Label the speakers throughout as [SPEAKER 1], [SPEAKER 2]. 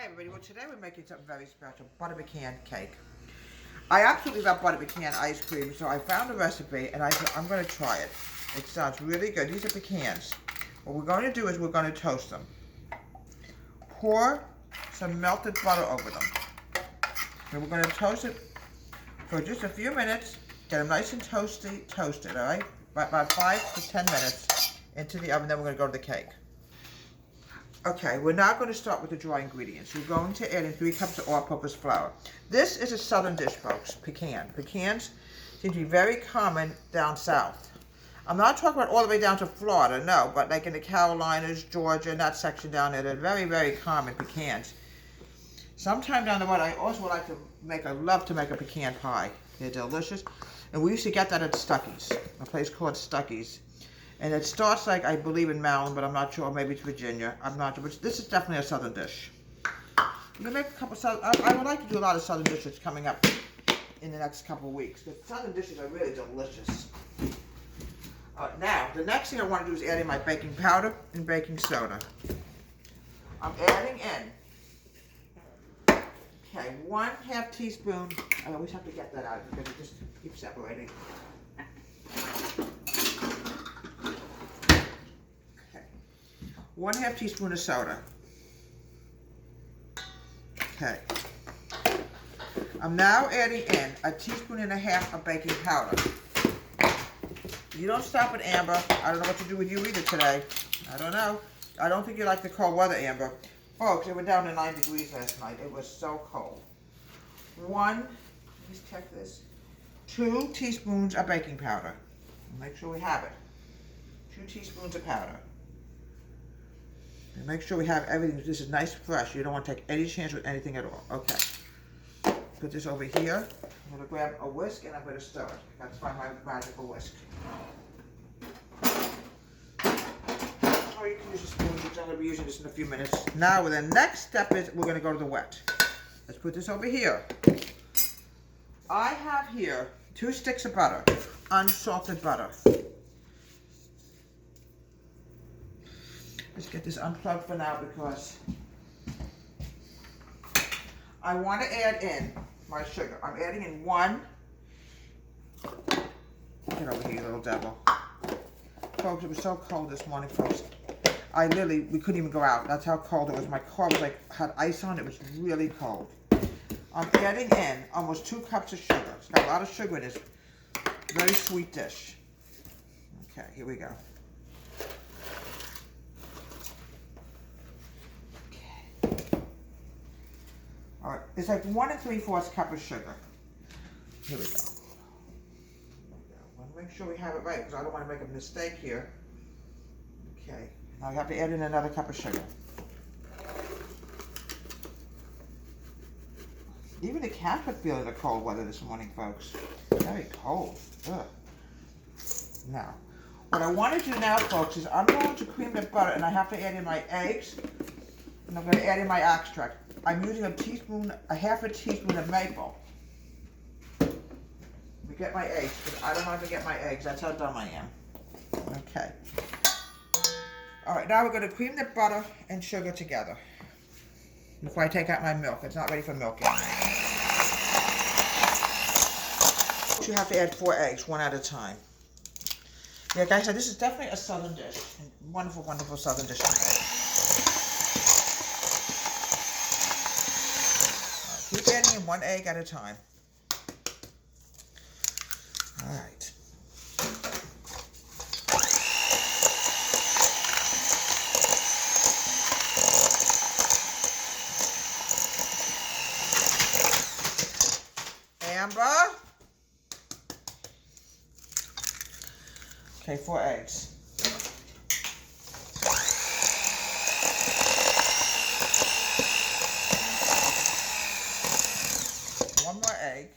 [SPEAKER 1] Hi everybody, well today we're making something very special, butter pecan cake. I absolutely love butter pecan ice cream, so I found a recipe and I said I'm going to try it. It sounds really good. These are pecans. What we're going to do is we're going to toast them. Pour some melted butter over them. And we're going to toast it for just a few minutes, get them nice and toasted, alright? About 5 to 10 minutes into the oven, then we're going to go to the cake. Okay, we're now going to start with the dry ingredients. You're going to add in 3 cups of all-purpose flour. This is a southern dish, folks, pecan. Pecans seem to be very common down south. I'm not talking about all the way down to Florida, no, but like in the Carolinas, Georgia, and that section down there, they're very, very common, pecans. Sometime down the road, I also would like to love to make a pecan pie. They're delicious. And we used to get that at Stuckey's, a place called Stuckey's. And it starts like, I believe in Maryland, but I'm not sure, maybe it's Virginia. I'm not sure, but this is definitely a southern dish. I'm gonna make a couple I would like to do a lot of southern dishes coming up in the next couple of weeks. The southern dishes are really delicious. Now, the next thing I want to do is add in my baking powder and baking soda. I'm adding in, okay, 1/2 teaspoon. I always have to get that out because it just keeps separating. 1/2 teaspoon of soda. Okay. I'm now adding in 1.5 teaspoons of baking powder. You don't stop at Amber. I don't know what to do with you either today. I don't know. I don't think you like the cold weather, Amber. Folks, it went down to 9 degrees last night. It was so cold. Let's check this. 2 teaspoons of baking powder. Make sure we have it. 2 teaspoons of powder. And make sure we have everything. This is nice fresh. You don't want to take any chance with anything at all. Okay. Put this over here. I'm going to grab a whisk and I'm going to stir it. That's find my magical whisk. Or you can use a spoon, which I'm going to be using this in a few minutes. Now the next step is we're going to go to the wet. Let's put this over here. I have here 2 sticks of butter, unsalted butter. Let's get this unplugged for now because I want to add in my sugar. I'm adding in 1. Get over here, you little devil. Folks, it was so cold this morning, folks. We couldn't even go out. That's how cold it was. My car was had ice on it. It was really cold. I'm adding in almost 2 cups of sugar. It's got a lot of sugar in this very sweet dish. Okay, here we go. All right, it's like 1 3/4 cup of sugar. Here we go. I want to make sure we have it right because I don't want to make a mistake here. Okay, now I have to add in another cup of sugar. Even the cats are feeling the cold weather this morning, folks. Very cold. Ugh. Now, what I want to do now, folks, is I'm going to cream the butter, and I have to add in my eggs, and I'm going to add in my extract. I'm using 1/2 teaspoon of maple. Let me get my eggs, because I don't want to get my eggs. That's how dumb I am. Okay. All right, now we're going to cream the butter and sugar together. Before I take out my milk. It's not ready for milking. You have to add 4 eggs, 1 at a time. Yeah, guys, so this is definitely a southern dish. Wonderful, wonderful southern dish today. Keep adding in 1 egg at a time. All right. Amber. Okay, 4 eggs. Egg.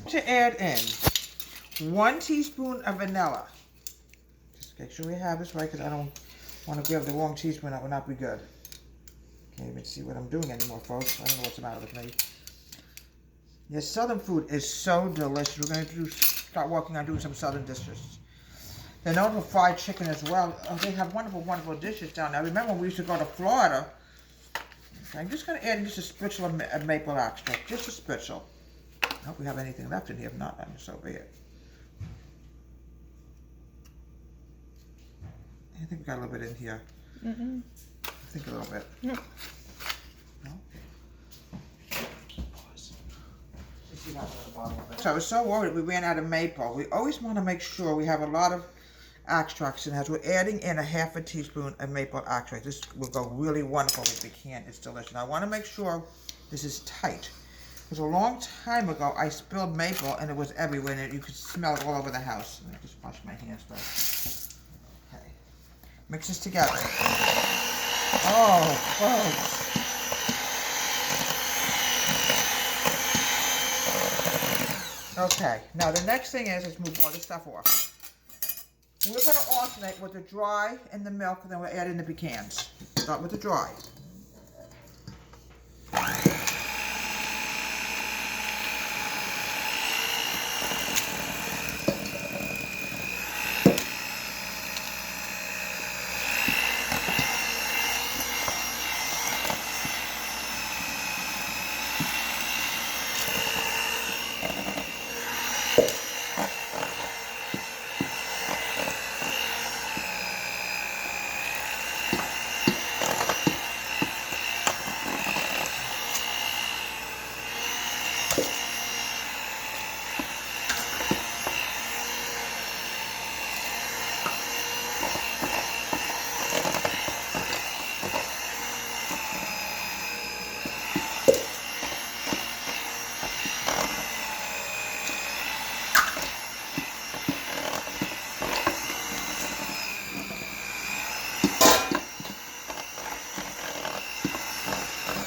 [SPEAKER 1] To add in 1 teaspoon of vanilla. Just make sure we have this right because I don't want to grab the wrong teaspoon. That would not be good. Can't even see what I'm doing anymore, folks. I don't know what's the matter with me. Yes, southern food is so delicious. We're going to start working on doing some southern dishes. They're known for fried chicken as well. Oh, they have wonderful, wonderful dishes down there. I remember when we used to go to Florida. Okay, I'm just going to add in just a spritzel of maple extract. Just a spritzel. I hope we have anything left in here. If not, then so be it. I think we got a little bit in here. I think a little bit. No? So I was so worried we ran out of maple. We always want to make sure we have a lot of extracts in as we're adding in a half a teaspoon of maple extract. This will go really wonderful with pecan. It's delicious. I want to make sure this is tight. Because a long time ago I spilled maple and it was everywhere and you could smell it all over the house. Let me just wash my hands first. Okay. Mix this together. Oh, folks. Okay, now the next thing is, let's move all this stuff off. We're going to alternate with the dry and the milk, and then we'll add in the pecans. Start with the dry.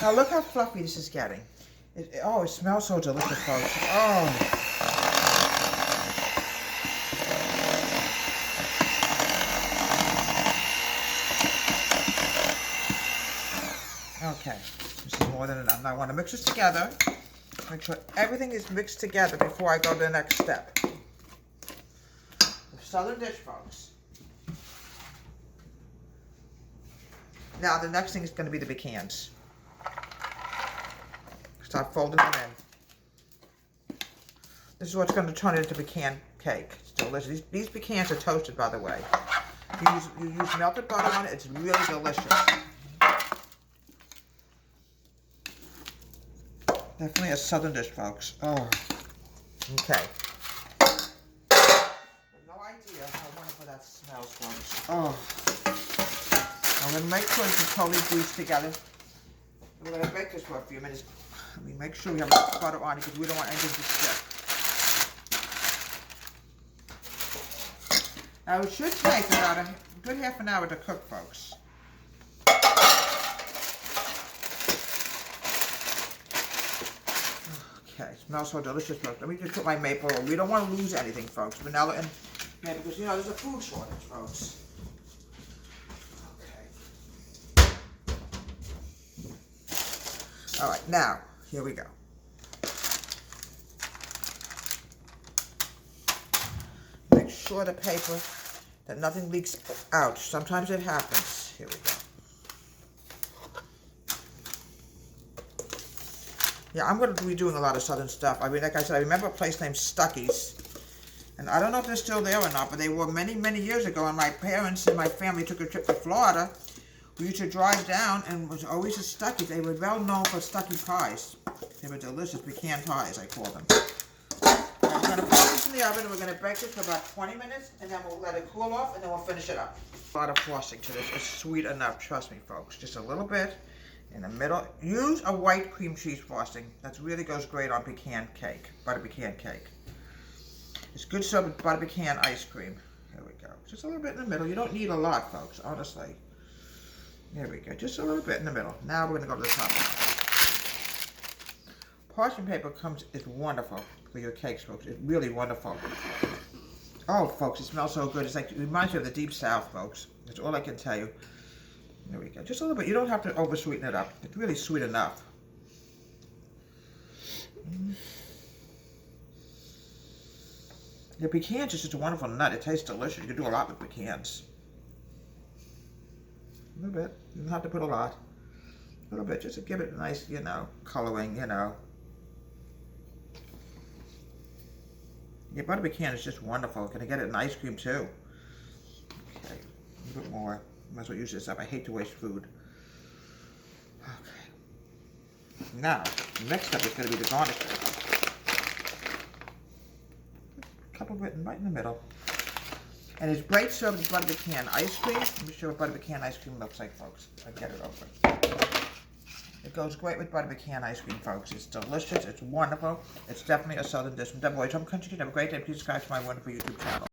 [SPEAKER 1] Now look how fluffy this is getting. Oh, it smells so delicious, folks. Oh. Okay, this is more than enough. Now I want to mix this together. Make sure everything is mixed together before I go to the next step. The southern dish, folks. Now the next thing is going to be the pecans. Start folding them in. This is what's going to turn it into pecan cake. It's delicious. These pecans are toasted, by the way. You use melted butter on it. It's really delicious. Definitely a southern dish, folks. Oh, okay. No idea how wonderful that smells, folks. Oh. I'm going to make sure it's totally greased together. We're going to bake this for a few minutes. Let me make sure we have enough butter on it because we don't want anything to stick. Now it should take about a good half an hour to cook, folks. Okay, smells so delicious, folks. Let me just put my maple. We don't want to lose anything, folks. Vanilla and maple, because you know there's a food shortage, folks. Okay. All right, now. Here we go. Make sure the paper, that nothing leaks out. Sometimes it happens. Here we go. Yeah, I'm going to be doing a lot of southern stuff. I mean, like I said, I remember a place named Stuckey's. And I don't know if they're still there or not, but they were many, many years ago. And my parents and my family took a trip to Florida. We used to drive down, and it was always a Stuckey's. They were well known for Stuckey pies. They were delicious, pecan pies, I call them. Right, we're going to put this in the oven, and we're going to bake this for about 20 minutes, and then we'll let it cool off, and then we'll finish it up. A lot of frosting to this. It's sweet enough, trust me, folks. Just a little bit in the middle. Use a white cream cheese frosting. That really goes great on pecan cake, butter pecan cake. It's good served with butter pecan ice cream. Here we go. Just a little bit in the middle. You don't need a lot, folks, honestly. There we go, just a little bit in the middle. Now we're going to go to the top. Parchment paper is wonderful for your cakes, folks. It's really wonderful. Oh, folks, it smells so good. It reminds you of the deep south, folks. That's all I can tell you. There we go, just a little bit. You don't have to over sweeten it up. It's really sweet enough. The pecans is just a wonderful nut. It tastes delicious. You can do a lot with pecans. A little bit. You don't have to put a lot. A little bit, just to give it a nice, you know, coloring, you know. Yeah, butter pecan is just wonderful. Gonna get it in ice cream too. Okay, a little bit more. Might as well use this up. I hate to waste food. Okay. Now, next up is gonna be the garnish. A couple written right in the middle. And it's great served with butter pecan ice cream. Let me show you what butter pecan ice cream looks like, folks. I get it over. It goes great with butter pecan ice cream, folks. It's delicious. It's wonderful. It's definitely a southern dish from Deborah Home Country. Have a great day. Please subscribe to my wonderful YouTube channel.